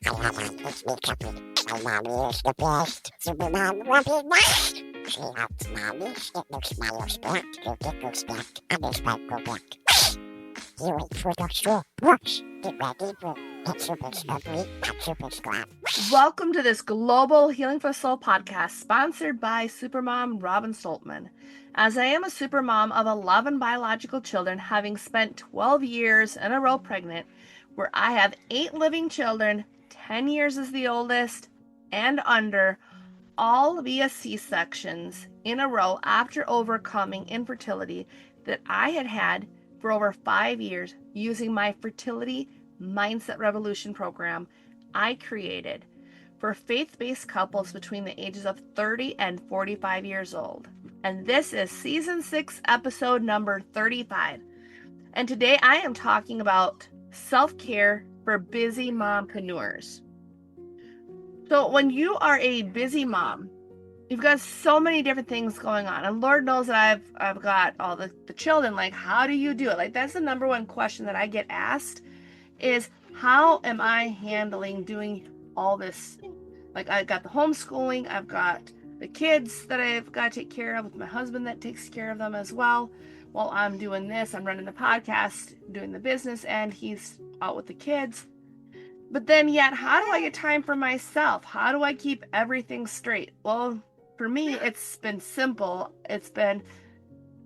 It's me, Cappy. My mommy is the best. Superman will be next. She helps mommy. It looks my back. Your dick goes back. And this might go back. You wait for the straw. Brush. Get ready for Pet Super Scrubby. Pet Super Scrub. Welcome to this global Healing for Soul podcast sponsored by Supermom Robin Stoltman. As I am a supermom of 11 biological children, having spent 12 years in a row pregnant, where I have 8 living children, 10 years as the oldest, and under, all via C-sections in a row after overcoming infertility that I had had for over 5 years using my Fertility Mindset Revolution program I created for faith-based couples between the ages of 30 and 45 years old. And this is season 6, episode number 35. And today I am talking about self-care for busy mompreneurs. So when you are a busy mom, you've got so many different things going on. And Lord knows that I've got all the children. Like, how do you do it? Like, that's the number one question that I get asked is, how am I handling doing all this? Like, I've got the homeschooling, I've got the kids that I've got to take care of with my husband that takes care of them as well. While I'm doing this, I'm running the podcast, doing the business, and he's out with the kids. But then yet, how do I get time for myself? How do I keep everything straight? Well, for me, it's been simple. It's been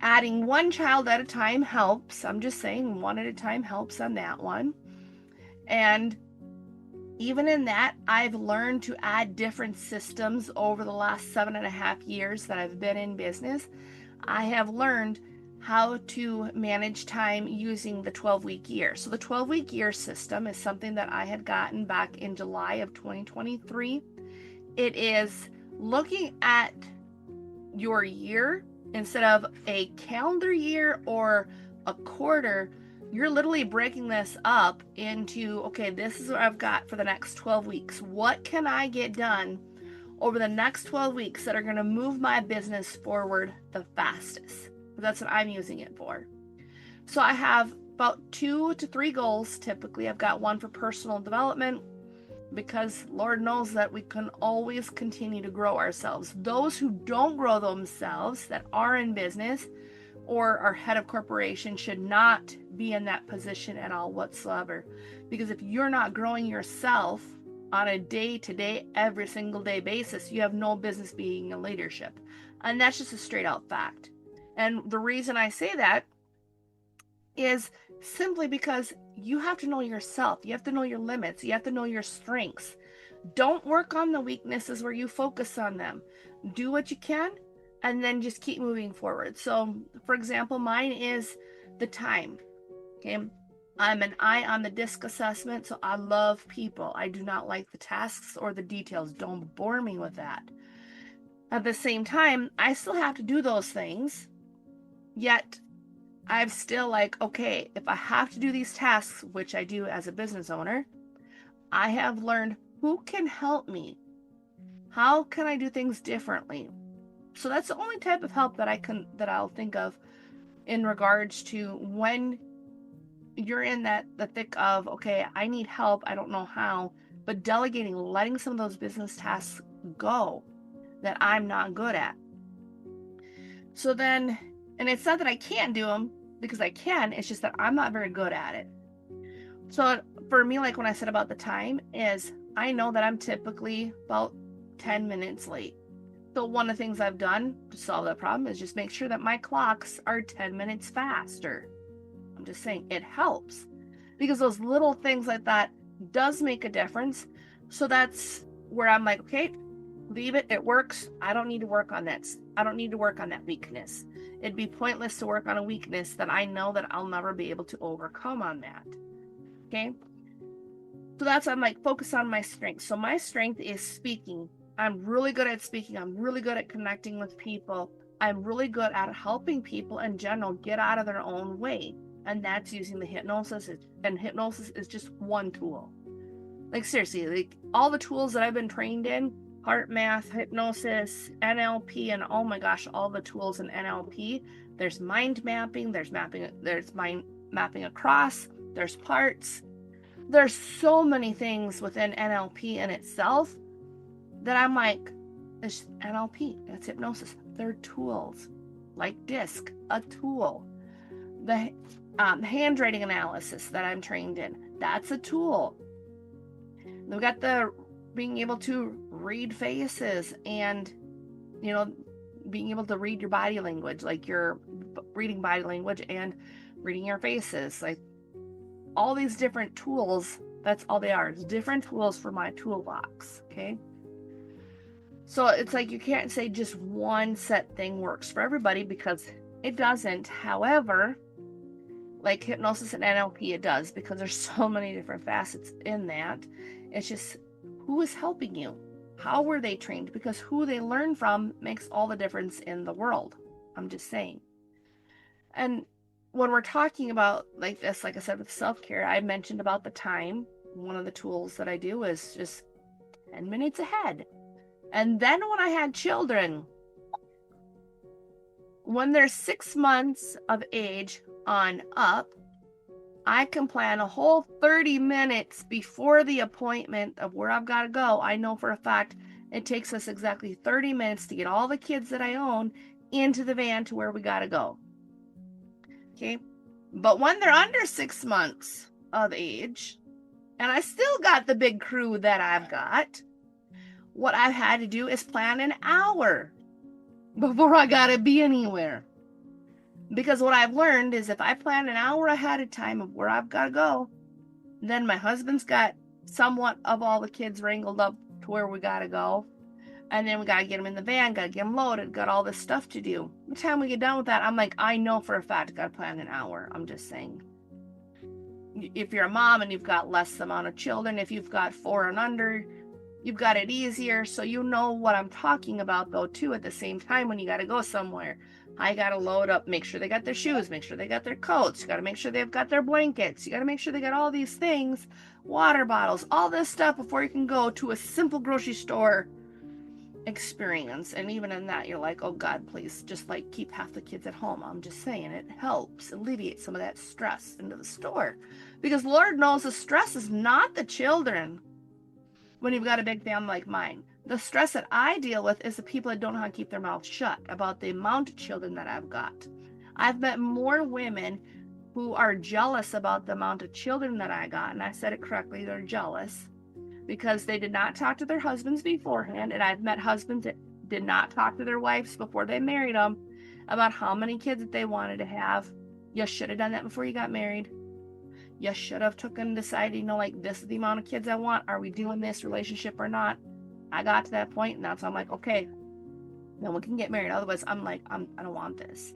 adding one child at a time helps. I'm just saying one at a time helps on that one. And even in that, I've learned to add different systems over the last 7.5 years that I've been in business. I have learned how to manage time using the 12-week year. So the 12-week year system is something that I had gotten back in July of 2023. It is looking at your year instead of a calendar year or a quarter. You're literally breaking this up into, okay, this is what I've got for the next 12 weeks. What can I get done over the next 12 weeks that are going to move my business forward the fastest? That's what I'm using it for. So I have about 2 to 3 goals. Typically, I've got one for personal development because Lord knows that we can always continue to grow ourselves. Those who don't grow themselves, that are in business or are head of corporation, should not be in that position at all whatsoever. Because if you're not growing yourself on a day-to-day, every single day basis, you have no business being in leadership. And that's just a straight out fact. And the reason I say that is simply because you have to know yourself. You have to know your limits. You have to know your strengths. Don't work on the weaknesses where you focus on them. Do what you can and then just keep moving forward. So, for example, mine is the time. Okay. I'm an I on the DISC assessment, so I love people. I do not like the tasks or the details. Don't bore me with that. At the same time, I still have to do those things. Yet, I'm still like, okay, if I have to do these tasks, which I do as a business owner, I have learned who can help me. How can I do things differently? So that's the only type of help that I'll think of in regards to when you're in the thick of, okay, I need help, I don't know how, but delegating, letting some of those business tasks go that I'm not good at. So then, and it's not that I can't do them, because I can, it's just that I'm not very good at it. So for me, like when I said about the time, is I know that I'm typically about 10 minutes late. So one of the things I've done to solve that problem is just make sure that my clocks are 10 minutes faster. I'm just saying it helps, because those little things like that does make a difference. So that's where I'm like, okay, leave it. It works. I don't need to work on that. I don't need to work on that weakness. It'd be pointless to work on a weakness that I know that I'll never be able to overcome on that. Okay. So that's, I'm like, focus on my strength. So my strength is speaking. I'm really good at speaking. I'm really good at connecting with people. I'm really good at helping people in general get out of their own way. And that's using the hypnosis. And hypnosis is just one tool. Like, seriously, like all the tools that I've been trained in, heart math, hypnosis, NLP, and oh my gosh, all the tools in NLP. There's mind mapping, there's mind mapping across, there's parts. There's so many things within NLP in itself that I'm like, it's NLP, it's hypnosis. They're tools, like DISC, a tool. The handwriting analysis that I'm trained in, that's a tool. We've got the being able to read faces and, being able to read your body language, like you're reading body language and reading your faces, like all these different tools. That's all they are. It's different tools for my toolbox. Okay. So it's like you can't say just one set thing works for everybody, because it doesn't. However, like hypnosis and NLP, it does, because there's so many different facets in that. It's just who is helping you, how were they trained, because who they learn from makes all the difference in the world. I'm just saying. And when we're talking about like this, like I said, with self-care, I mentioned about the time. One of the tools that I do is just 10 minutes ahead. And then when I had children, when they're 6 months of age on up, I can plan a whole 30 minutes before the appointment of where I've got to go. I know for a fact it takes us exactly 30 minutes to get all the kids that I own into the van to where we got to go. Okay. But when they're under 6 months of age, and I still got the big crew that I've got, what I've had to do is plan an hour before I got to be anywhere. Because what I've learned is if I plan an hour ahead of time of where I've got to go, then my husband's got somewhat of all the kids wrangled up to where we got to go. And then we got to get them in the van, got to get them loaded, got all this stuff to do. By the time we get done with that, I'm like, I know for a fact I got to plan an hour. I'm just saying. If you're a mom and you've got less amount of children, if you've got 4 and under, you've got it easier. So you know what I'm talking about, though, too, at the same time when you got to go somewhere. I got to load up, make sure they got their shoes, make sure they got their coats. You got to make sure they've got their blankets. You got to make sure they got all these things, water bottles, all this stuff before you can go to a simple grocery store experience. And even in that, you're like, oh God, please just like keep half the kids at home. I'm just saying, it helps alleviate some of that stress into the store, because Lord knows the stress is not the children when you've got a big family like mine. The stress that I deal with is the people that don't know how to keep their mouths shut about the amount of children that I've got. I've met more women who are jealous about the amount of children that I got, and I said it correctly, they're jealous because they did not talk to their husbands beforehand. And I've met husbands that did not talk to their wives before they married them about how many kids that they wanted to have. You should have done that before you got married. You should have took and decided, like, this is the amount of kids I want. Are we doing this relationship or not? I got to that point, and that's I'm like, okay, then we can get married. Otherwise, I'm like, I don't want this.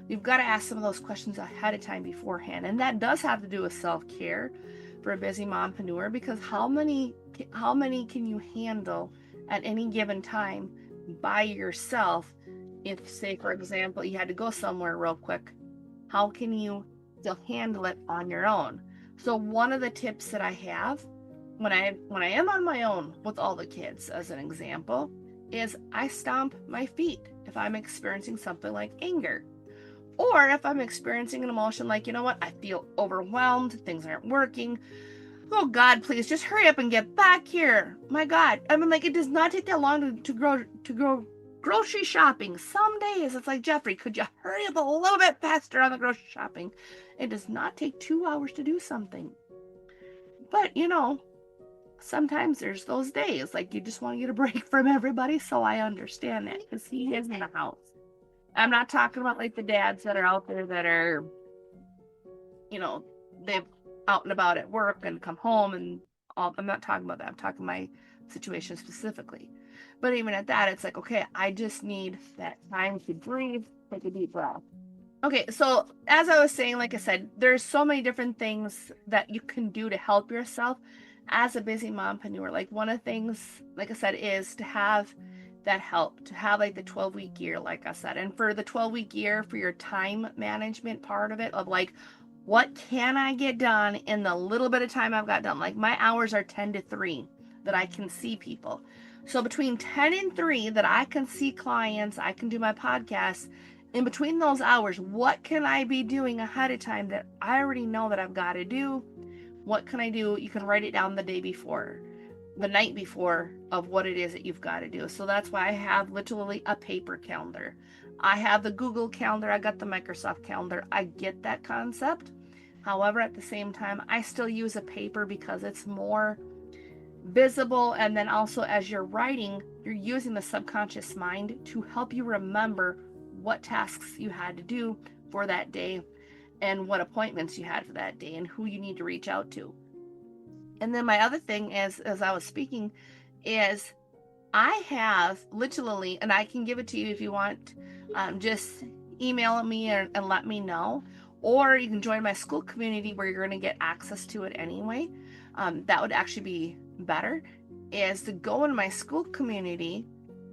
You've got to ask some of those questions ahead of time beforehand, and that does have to do with self-care for a busy mompreneur, because how many can you handle at any given time by yourself? If, say, for example, you had to go somewhere real quick, how can you still handle it on your own? So one of the tips that I have when I am on my own with all the kids, as an example, is I stomp my feet if I'm experiencing something like anger, or if I'm experiencing an emotion like, you know what, I feel overwhelmed, things aren't working. Oh God, please just hurry up and get back here. My God, I mean, like, it does not take that long to go grocery shopping. Some days it's like, Jeffrey, could you hurry up a little bit faster on the grocery shopping? It does not take 2 hours to do something. But sometimes there's those days like you just want to get a break from everybody. So I understand that, because he is in the house. I'm not talking about like the dads that are out there that are, they've out and about at work and come home and all. I'm not talking about that. I'm talking my situation specifically. But even at that, it's like, okay, I just need that time to breathe, take a deep breath. Okay, so as I was saying, like I said, there's so many different things that you can do to help yourself as a busy mompreneur. Like, one of the things, like I said, is to have that help, to have like the 12-week year, like I said. And for the 12-week year, for your time management part of it, of like, what can I get done in the little bit of time I've got done? Like, my hours are 10 to 3 that I can see people. So between 10 and 3 that I can see clients, I can do my podcast. In between those hours, what can I be doing ahead of time that I already know that I've got to do? What can I do? You can write it down the day before, the night before, of what it is that you've got to do. So that's why I have literally a paper calendar. I have the Google calendar. I got the Microsoft calendar. I get that concept. However, at the same time, I still use a paper because it's more visible. And then also, as you're writing, you're using the subconscious mind to help you remember what tasks you had to do for that day and what appointments you had for that day and who you need to reach out to. And then my other thing is, as I was speaking, is I have literally, and I can give it to you if you want, just email me and let me know. Or you can join my school community where you're going to get access to it anyway. That would actually be better, is to go in my school community.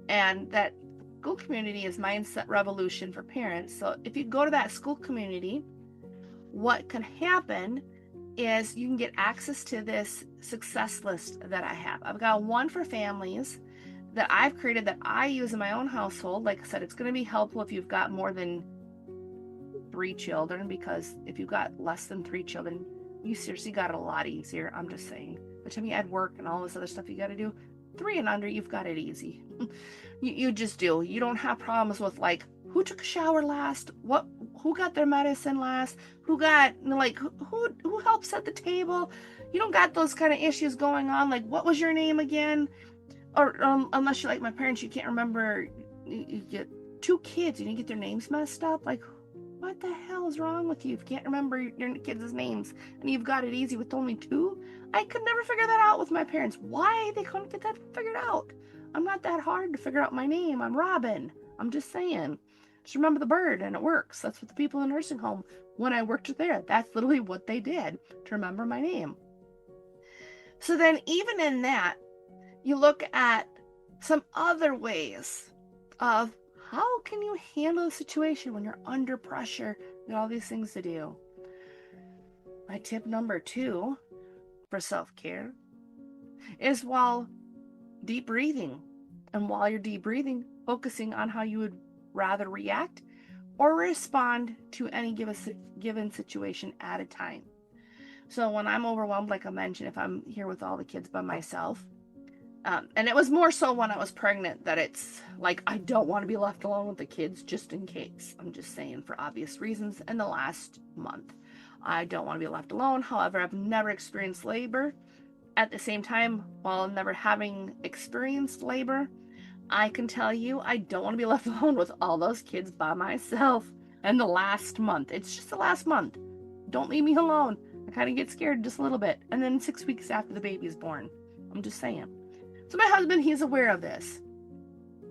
And that school community is Mindset Revolution for Parents. So if you go to that school community, what can happen is you can get access to this success list that I have. I've got one for families that I've created that I use in my own household. Like I said, it's going to be helpful if you've got more than 3 children, because if you've got less than 3 children, you seriously got it a lot easier. I'm just saying. By the time you add work and all this other stuff you got to do, 3 and under, you've got it easy. You just do. You don't have problems with like who took a shower last, who got their medicine last, who got like who helped set the table. You don't got those kind of issues going on. Like, what was your name again? Or unless you're like my parents, you can't remember. You get 2 kids and you get their names messed up. Like, what the hell is wrong with you if you can't remember your kids' names and you've got it easy with only 2? I could never figure that out with my parents. Why they couldn't get that figured out? I'm not that hard to figure out my name. I'm Robin. I'm just saying. Just remember the bird and it works. That's what the people in the nursing home, when I worked there, that's literally what they did to remember my name. So then even in that, you look at some other ways of how can you handle the situation when you're under pressure and all these things to do. My tip number 2 for self-care is while deep breathing. And while you're deep breathing, focusing on how you would rather react or respond to any given situation at a time. So when I'm overwhelmed, like I mentioned, if I'm here with all the kids by myself, and it was more so when I was pregnant that it's like I don't want to be left alone with the kids just in case. I'm just saying, for obvious reasons. In the last month, I don't want to be left alone. However, I've never experienced labor. At the same time, while never having experienced labor, I can tell you I don't want to be left alone with all those kids by myself. And the last month, it's just the last month. Don't leave me alone. I kind of get scared just a little bit. And then 6 weeks after the baby's born. I'm just saying. So my husband, he's aware of this.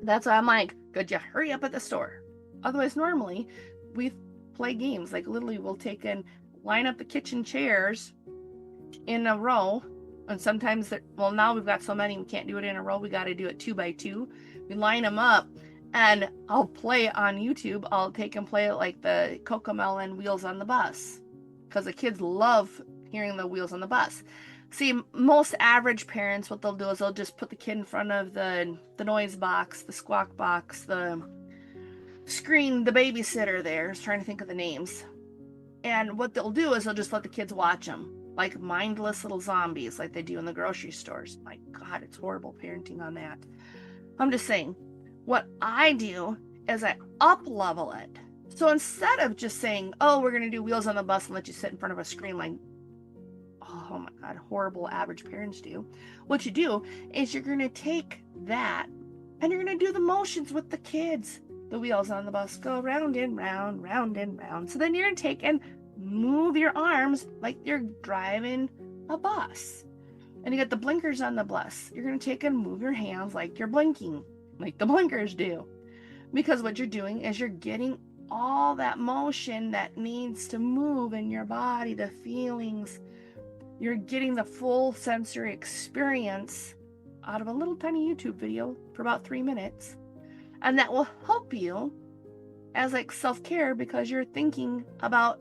That's why I'm like, could you hurry up at the store? Otherwise, normally, we play games. Like, literally, we'll take and line up the kitchen chairs in a row. And sometimes, well, now we've got so many, we can't do it in a row. We got to do it 2 by 2. We line them up, and I'll play on YouTube. I'll take and play it like the Cocomelon Wheels on the Bus. Because the kids love hearing the wheels on the bus. See, most average parents, what they'll do is they'll just put the kid in front of the noise box, the squawk box, the screen, the babysitter there. I was trying to think of the names. And what they'll do is they'll just let the kids watch them. Like mindless little zombies like they do in the grocery stores. My God, it's horrible parenting on that. I'm just saying, what I do is I up-level it. So instead of just saying, oh, we're going to do wheels on the bus and let you sit in front of a screen like, oh my God, horrible average parents do. What you do is you're going to take that and you're going to do the motions with the kids. The wheels on the bus go round and round, round and round. So then you're going to take and move your arms like you're driving a bus. And you got the blinkers on the bus. You're going to take and move your hands like you're blinking, like the blinkers do. Because what you're doing is you're getting all that motion that needs to move in your body, the feelings. You're getting the full sensory experience out of a little tiny YouTube video for about 3 minutes. And that will help you as like self-care, because you're thinking about,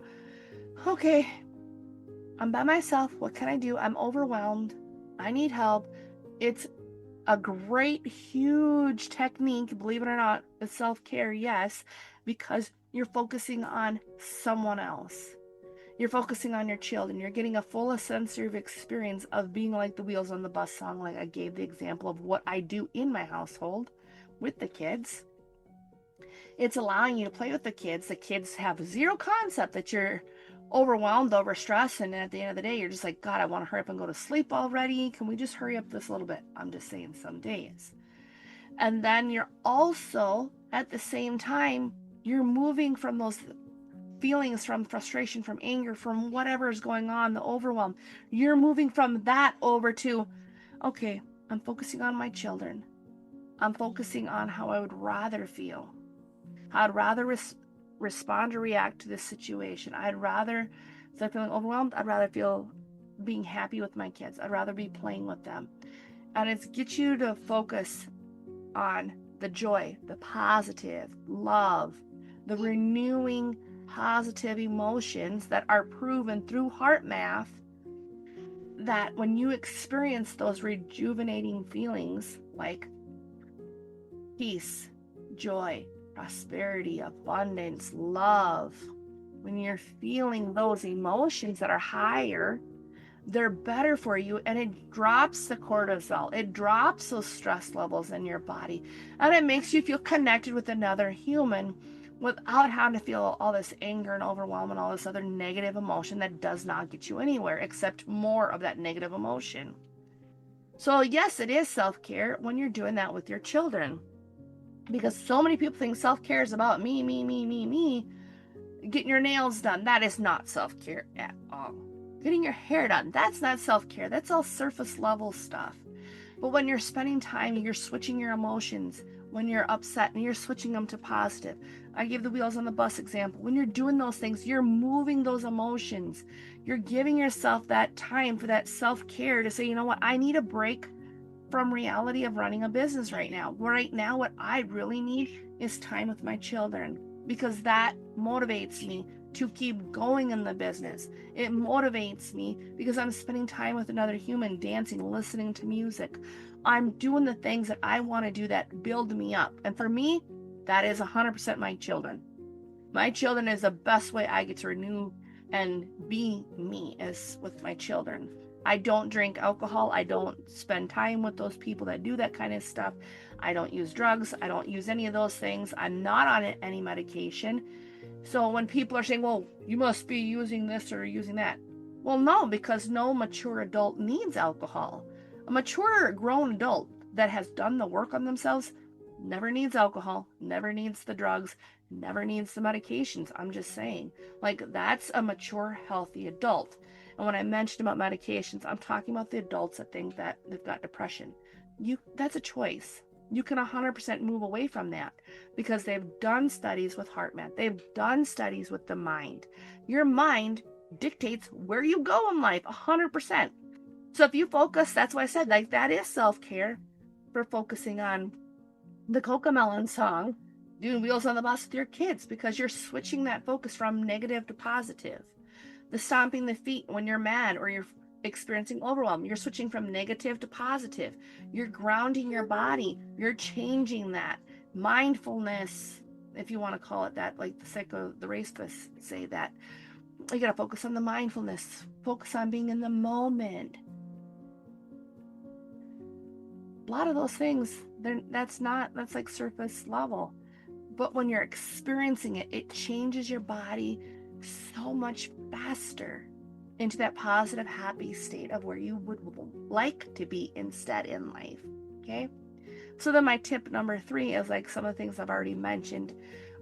okay, I'm by myself. What can I do? I'm overwhelmed. I need help. It's a great, huge technique, believe it or not, with self-care, yes, because you're focusing on someone else. You're focusing on your children. You're getting a full sensory experience of being like the wheels on the bus song, like I gave the example of what I do in my household with the kids. It's allowing you to play with the kids. The kids have zero concept that you're overwhelmed, overstressed, and at the end of the day, you're just like, God, I want to hurry up and go to sleep already. Can we just hurry up this a little bit? I'm just saying some days. And then you're also, at the same time, you're moving from those feelings, from frustration, from anger, from whatever is going on, the overwhelm. You're moving from that over to, okay, I'm focusing on my children. I'm focusing on how I would rather feel. I'd rather respond or react to this situation. I'd rather, instead of feeling overwhelmed, I'd rather feel being happy with my kids. I'd rather be playing with them. And it's get you to focus on the joy, the positive, love, the renewing positive emotions that are proven through heart math, that when you experience those rejuvenating feelings like peace, joy, prosperity, abundance, love, when you're feeling those emotions that are higher, they're better for you, and it drops the cortisol. It drops those stress levels in your body, and it makes you feel connected with another human without having to feel all this anger and overwhelm and all this other negative emotion that does not get you anywhere except more of that negative emotion. So yes, it is self-care when you're doing that with your children, because so many people think self-care is about me, getting your nails done. That is not self-care at all. Getting your hair done, that's not self-care. That's all surface level stuff. But when you're spending time, you're switching your emotions. When you're upset, and you're switching them to positive. I gave the wheels on the bus example. When you're doing those things, you're moving those emotions. You're giving yourself that time for that self-care to say, you know what, I need a break from reality of running a business right now. Right now, what I really need is time with my children, because that motivates me to keep going in the business. It motivates me because I'm spending time with another human, dancing, listening to music. I'm doing the things that I want to do that build me up. And for me, that is 100% my children. My children is the best way I get to renew and be me, is with my children. I don't drink alcohol. I don't spend time with those people that do that kind of stuff. I don't use drugs. I don't use any of those things. I'm not on any medication. So when people are saying, well, you must be using this or using that. Well, no, because no mature adult needs alcohol. A mature grown adult that has done the work on themselves never needs alcohol, never needs the drugs, never needs the medications. I'm just saying, like, that's a mature, healthy adult. And when I mentioned about medications, I'm talking about the adults that think that they've got depression. That's a choice. You can 100% move away from that, because they've done studies with HeartMath. They've done studies with the mind. Your mind dictates where you go in life 100%. So if you focus, that's why I said, like, that is self-care, for focusing on the Cocomelon song, doing wheels on the bus with your kids, because you're switching that focus from negative to positive. The stomping the feet when you're mad or you're experiencing overwhelm, you're switching from negative to positive. You're grounding your body. You're changing that. Mindfulness, if you want to call it that, like the racists say that. You got to focus on the mindfulness. Focus on being in the moment. A lot of those things, that's like surface level. But when you're experiencing it, it changes your body so much faster into that positive, happy state of where you would like to be instead in life. Okay. So then my tip number 3 is like some of the things I've already mentioned,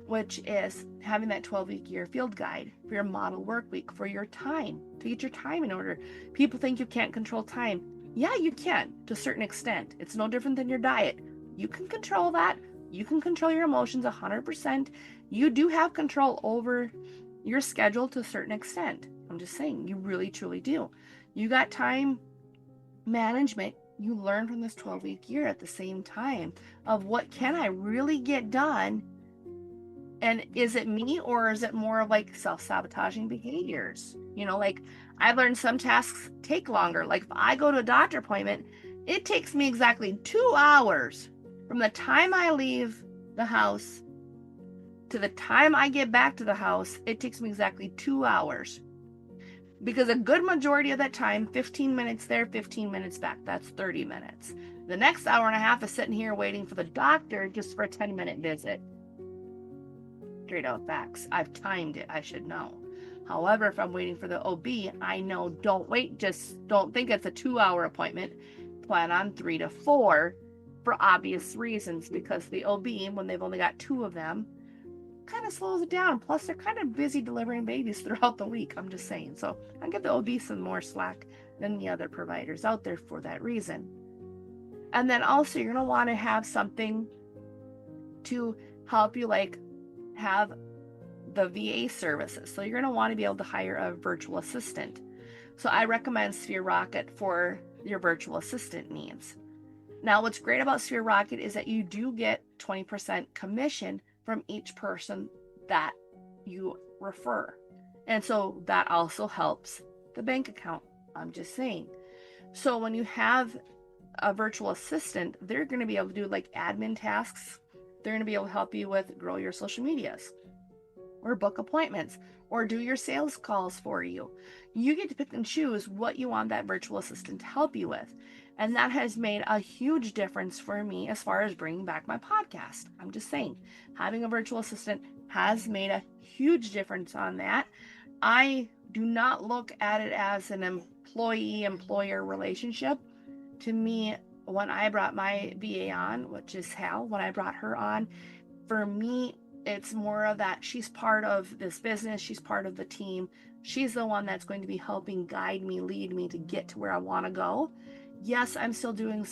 which is having that 12-week year field guide for your model work week, for your time, to get your time in order. People think you can't control time. Yeah, you can, to a certain extent. It's no different than your diet. You can control that. You can control your emotions 100%. You do have control over your schedule to a certain extent. I'm just saying, you really, truly do. You got time management. You learn from this 12-week year at the same time of what can I really get done, and is it me, or is it more of like self-sabotaging behaviors? You know, like, I've learned some tasks take longer. Like if I go to a doctor appointment, it takes me exactly 2 hours from the time I leave the house to the time I get back to the house. It takes me exactly 2 hours. Because a good majority of that time, 15 minutes there, 15 minutes back, that's 30 minutes. The next hour and a half is sitting here waiting for the doctor just for a 10-minute visit. Straight out facts. I've timed it, I should know. However, if I'm waiting for the OB, I know don't wait, just don't think it's a 2-hour appointment. Plan on 3 to 4 for obvious reasons, because the OB, when they've only got 2 of them, kind of slows it down. Plus, they're kind of busy delivering babies throughout the week. I'm just saying. So I give the OB some more slack than the other providers out there for that reason. And then also, you're going to want to have something to help you, like have the VA services. So you're going to want to be able to hire a virtual assistant. So I recommend Sphere Rocket for your virtual assistant needs. Now, what's great about Sphere Rocket is that you do get 20% commission from each person that you refer. And so that also helps the bank account. I'm just saying. So when you have a virtual assistant, they're going to be able to do like admin tasks. They're going to be able to help you with grow your social medias, or book appointments, or do your sales calls for you. You get to pick and choose what you want that virtual assistant to help you with. And that has made a huge difference for me as far as bringing back my podcast. I'm just saying, having a virtual assistant has made a huge difference on that. I do not look at it as an employee-employer relationship. To me, when I brought my VA on, which is Hal, when I brought her on, for me, it's more of that she's part of this business. She's part of the team. She's the one that's going to be helping guide me, lead me to get to where I want to go. Yes, I'm still doing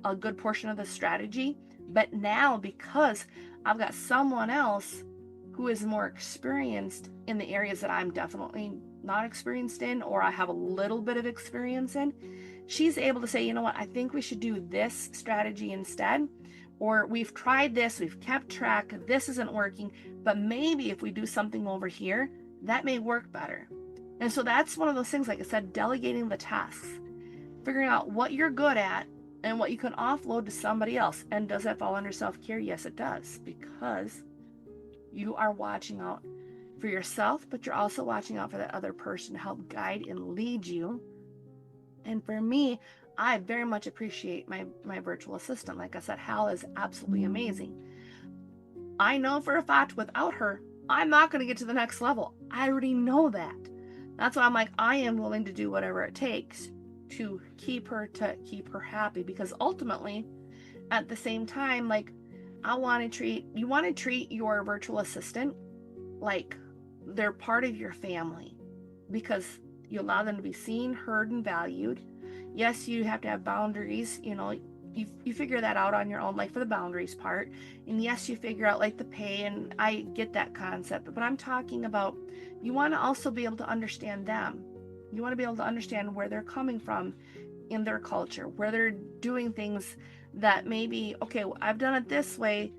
a good portion of the strategy, but now because I've got someone else who is more experienced in the areas that I'm definitely not experienced in, or I have a little bit of experience in, she's able to say, you know what, I think we should do this strategy instead. Or we've tried this, we've kept track, this isn't working, but maybe if we do something over here, that may work better. And so that's one of those things, like I said, delegating the tasks, figuring out what you're good at and what you can offload to somebody else. And does that fall under self-care? Yes, it does, because you are watching out for yourself, but you're also watching out for that other person to help guide and lead you. And for me, I very much appreciate my virtual assistant. Like I said, Hal is absolutely amazing. I know for a fact without her, I'm not going to get to the next level. I already know that. That's why I'm like, I am willing to do whatever it takes to keep her happy, because ultimately, at the same time, like, you want to treat your virtual assistant like they're part of your family, because you allow them to be seen, heard, and valued. Yes, you have to have boundaries, you figure that out on your own, like for the boundaries part. And yes, you figure out like the pay, and I get that concept, but I'm talking about, you want to also be able to understand them. You want to be able to understand where they're coming from in their culture, where they're doing things that maybe, okay, I've done it this way,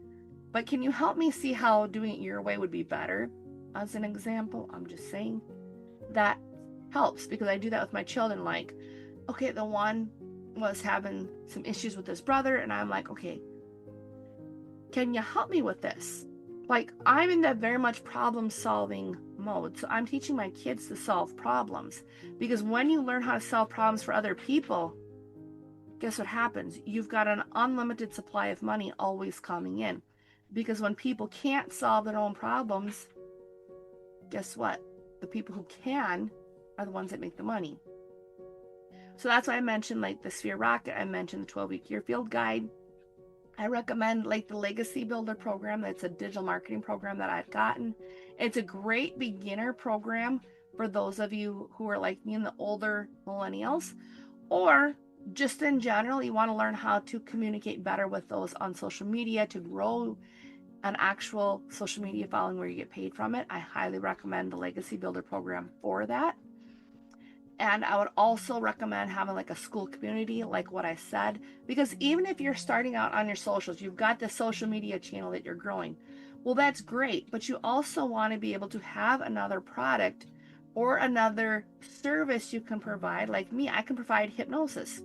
but can you help me see how doing it your way would be better? As an example, I'm just saying that helps, because I do that with my children. Like, okay, the one was having some issues with his brother, and I'm like, okay, can you help me with this? Like, I'm in that very much problem solving mode. So I'm teaching my kids to solve problems, because when you learn how to solve problems for other people, guess what happens? You've got an unlimited supply of money always coming in, because when people can't solve their own problems, guess what? The people who can are the ones that make the money. So that's why I mentioned like the Sphere Rocket. I mentioned the 12-week year field guide. I recommend like the Legacy Builder program. That's a digital marketing program that I've gotten. It's a great beginner program for those of you who are like me and the older millennials, or just in general, you want to learn how to communicate better with those on social media to grow an actual social media following where you get paid from it. I highly recommend the Legacy Builder program for that. And I would also recommend having like a school community, like what I said, because even if you're starting out on your socials, you've got the social media channel that you're growing. Well, that's great, but you also want to be able to have another product or another service you can provide. Like me, I can provide hypnosis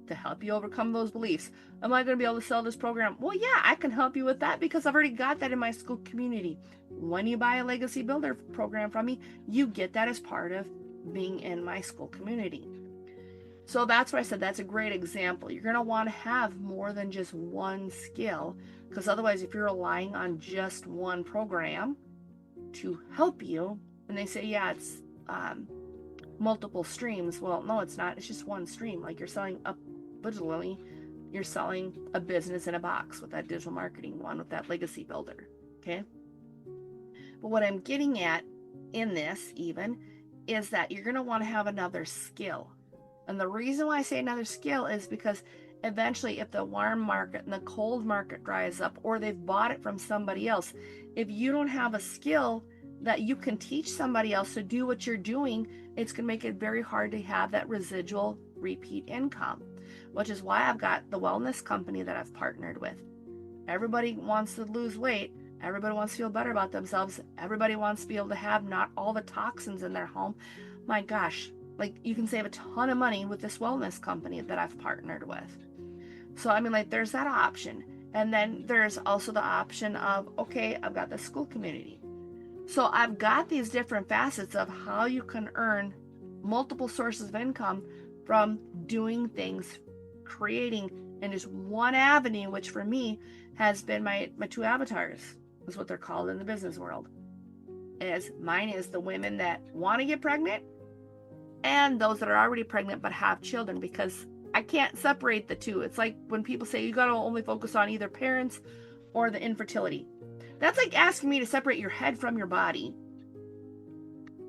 to help you overcome those beliefs. Am I going to be able to sell this program? Well, yeah, I can help you with that, because I've already got that in my school community. When you buy a Legacy Builder program from me, you get that as part of being in my school community. So that's why I said that's a great example. You're going to want to have more than just one skill, because otherwise, if you're relying on just one program to help you, and they say, yeah, it's multiple streams. Well, no, it's not. It's just one stream. Like you're selling up digitally, you're selling a business in a box with that digital marketing one, with that legacy builder. Okay. But what I'm getting at in this even is that you're going to want to have another skill. And the reason why I say another skill is because eventually, if the warm market and the cold market dries up, or they've bought it from somebody else, if you don't have a skill that you can teach somebody else to do what you're doing, it's going to make it very hard to have that residual repeat income, which is why I've got the wellness company that I've partnered with. Everybody wants to lose weight. Everybody wants to feel better about themselves. Everybody wants to be able to have not all the toxins in their home. My gosh, like you can save a ton of money with this wellness company that I've partnered with. So, I mean, like there's that option. And then there's also the option of, okay, I've got the school community. So I've got these different facets of how you can earn multiple sources of income from doing things, creating in just one avenue, which for me has been my two avatars, is what they're called in the business world. Mine is the women that want to get pregnant and those that are already pregnant but have children, because I can't separate the two. It's like when people say you got to only focus on either parents or the infertility. That's like asking me to separate your head from your body.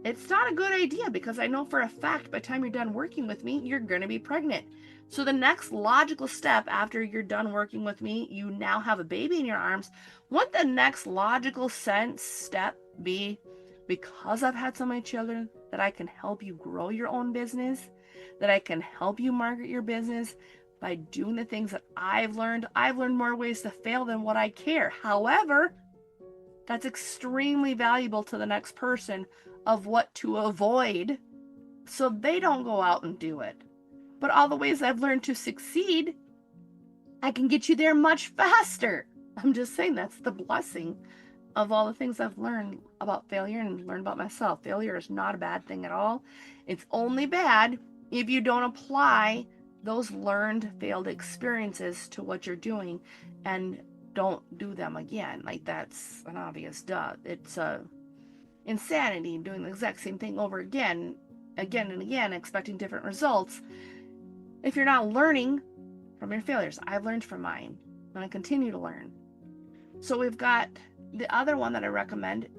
It's not a good idea, because I know for a fact by the time you're done working with me, you're going to be pregnant. So the next logical step after you're done working with me, you now have a baby in your arms. Wouldn't the next logical step be, because I've had so many children, that I can help you grow your own business, that I can help you market your business by doing the things that I've learned. I've learned more ways to fail than what I care. However, that's extremely valuable to the next person of what to avoid so they don't go out and do it. But all the ways I've learned to succeed, I can get you there much faster. I'm just saying that's the blessing of all the things I've learned about failure and learned about myself. Failure is not a bad thing at all. It's only bad if you don't apply those learned failed experiences to what you're doing and don't do them again. Like that's an obvious duh. It's insanity doing the exact same thing over again and again, expecting different results. If you're not learning from your failures, I've learned from mine and I continue to learn. So we've got the other one that I recommend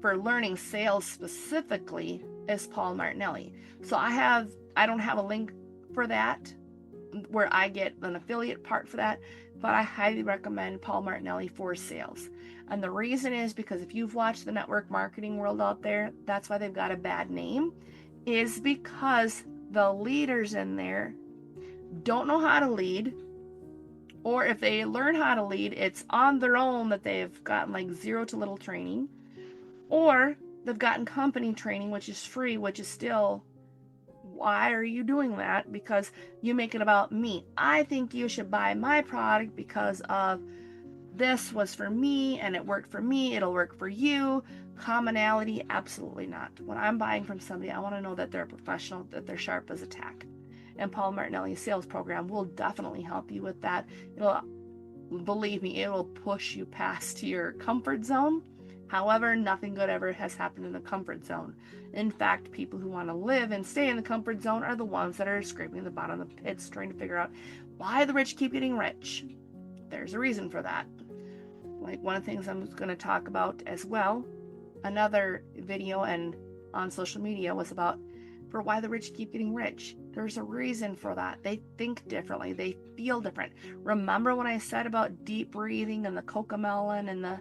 for learning sales specifically is Paul Martinelli. So I don't have a link for that where I get an affiliate part for that, but I highly recommend Paul Martinelli for sales. And the reason is because if you've watched the network marketing world out there, that's why they've got a bad name, is because the leaders in there don't know how to lead, or if they learn how to lead, it's on their own that they've gotten like zero to little training, or they've gotten company training, which is free, which is still, why are you doing that? Because you make it about me. I think you should buy my product because of this was for me and it worked for me. It'll work for you. Commonality, absolutely not. When I'm buying from somebody, I want to know that they're a professional, that they're sharp as a tack. And Paul Martinelli's sales program will definitely help you with that. Believe me, it will push you past your comfort zone. However, nothing good ever has happened in the comfort zone. In fact, people who want to live and stay in the comfort zone are the ones that are scraping the bottom of the pits, trying to figure out why the rich keep getting rich. There's a reason for that. Like one of the things I'm going to talk about as well, another video and on social media was about for why the rich keep getting rich. There's a reason for that. They think differently. They feel different. Remember when I said about deep breathing and the cocomelon and the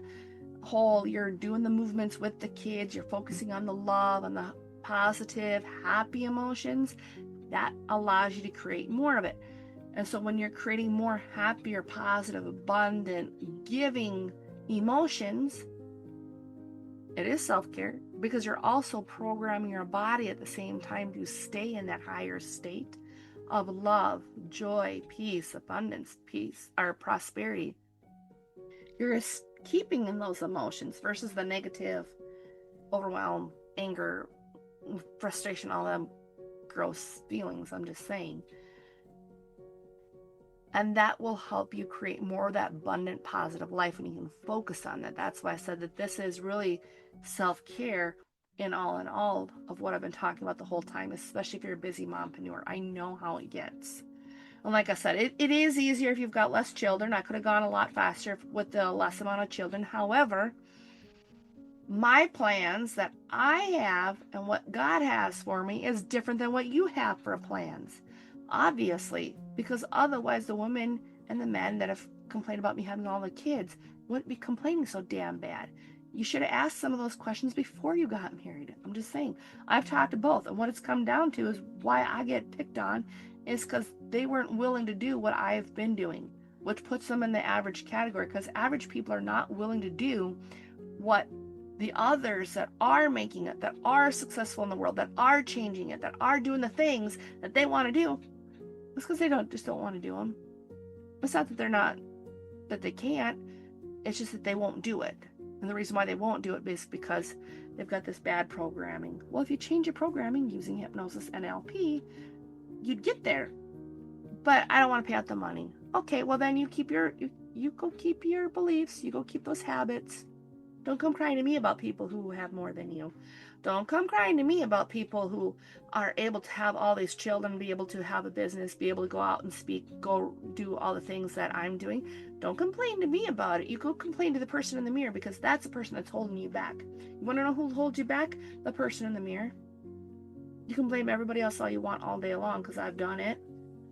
whole, you're doing the movements with the kids, you're focusing on the love and the positive, happy emotions, that allows you to create more of it. And so when you're creating more happier, positive, abundant, giving emotions, it is self-care, because you're also programming your body at the same time to stay in that higher state of love, joy, peace, abundance, or prosperity. You're keeping in those emotions versus the negative, overwhelm, anger, frustration, all them gross feelings, I'm just saying. And that will help you create more of that abundant, positive life when you can focus on that. That's why I said that this is really self-care in all of what I've been talking about the whole time, especially if you're a busy mompreneur. I know how it gets. And like I said, it is easier if you've got less children. I could have gone a lot faster with the less amount of children. However, my plans that I have and what God has for me is different than what you have for plans. Obviously, because otherwise the women and the men that have complained about me having all the kids wouldn't be complaining so damn bad. You should have asked some of those questions before you got married. I'm just saying. I've talked to both, and what it's come down to is why I get picked on is because they weren't willing to do what I've been doing, which puts them in the average category, because average people are not willing to do what the others that are making it, that are successful in the world, that are changing it, that are doing the things that they want to do. It's because they just don't want to do them. It's not that they can't. It's just that they won't do it. And the reason why they won't do it is because they've got this bad programming. Well, if you change your programming using hypnosis and NLP, you'd get there. But I don't want to pay out the money. Okay, well then you go keep your beliefs. You go keep those habits. Don't come crying to me about people who have more than you. Don't come crying to me about people who are able to have all these children, be able to have a business, be able to go out and speak, go do all the things that I'm doing. Don't complain to me about it. You go complain to the person in the mirror, because that's the person that's holding you back. You want to know who holds you back? The person in the mirror. You can blame everybody else all you want all day long, because I've done it.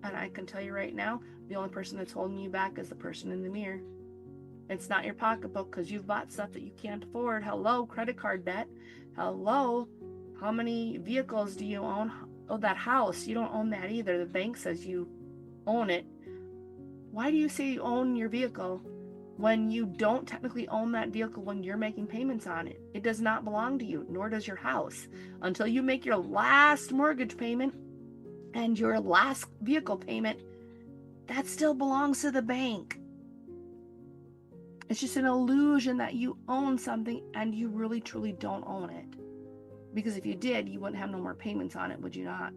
And I can tell you right now, the only person that's holding you back is the person in the mirror. It's not your pocketbook, because you've bought stuff that you can't afford. Hello, credit card debt. Hello, how many vehicles do you own? Oh, that house, you don't own that either. The bank says you own it. Why do you say you own your vehicle when you don't technically own that vehicle when you're making payments on it? It does not belong to you, nor does your house. Until you make your last mortgage payment and your last vehicle payment, that still belongs to the bank. It's just an illusion that you own something, and you really truly don't own it. Because if you did, you wouldn't have no more payments on it, would you not?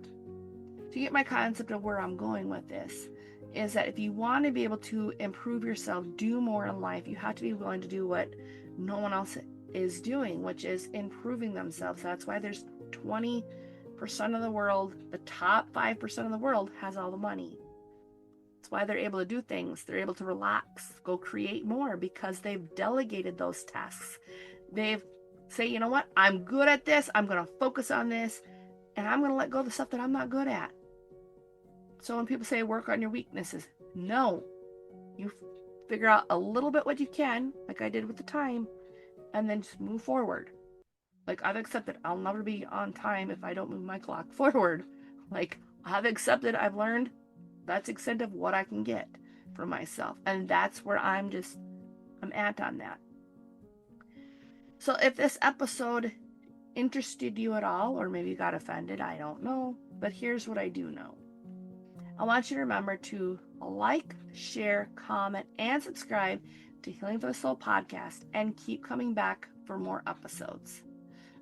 To get my concept of where I'm going with this is that if you want to be able to improve yourself, do more in life, you have to be willing to do what no one else is doing, which is improving themselves. That's why there's 20% of the world, the top 5% of the world has all the money. That's why they're able to do things. They're able to relax, go create more, because they've delegated those tasks. They've say, you know what, I'm good at this. I'm going to focus on this, and I'm going to let go of the stuff that I'm not good at. So when people say work on your weaknesses, no. You figure out a little bit what you can, like I did with the time, and then just move forward. Like, I've accepted I'll never be on time if I don't move my clock forward. Like, I've accepted, I've learned that's the extent of what I can get for myself. And that's where I'm at on that. So if this episode interested you at all, or maybe you got offended, I don't know. But here's what I do know. I want you to remember to like, share, comment, and subscribe to Healing for the Soul podcast, and keep coming back for more episodes.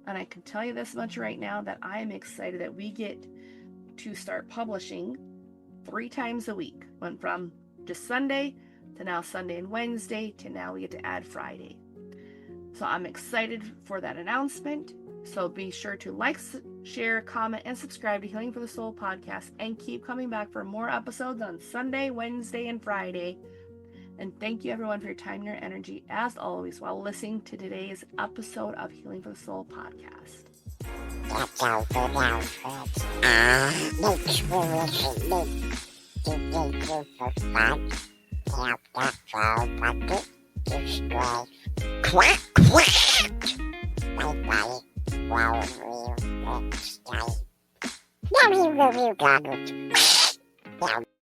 And I can tell you this much right now, that I am excited that we get to start publishing 3 times a week. Went from just Sunday to now Sunday and Wednesday to now we get to add Friday. So I'm excited for that announcement. So be sure to like, share, comment, and subscribe to Healing for the Soul podcast, and keep coming back for more episodes on Sunday, Wednesday, and Friday. And thank you everyone for your time and your energy, as always, while listening to today's episode of Healing for the Soul podcast. That's all for now, folks. Make sure you subscribe tap that follow button, subscribe. Quack, quack. Bye-bye. Wow, real next time. Now you got it.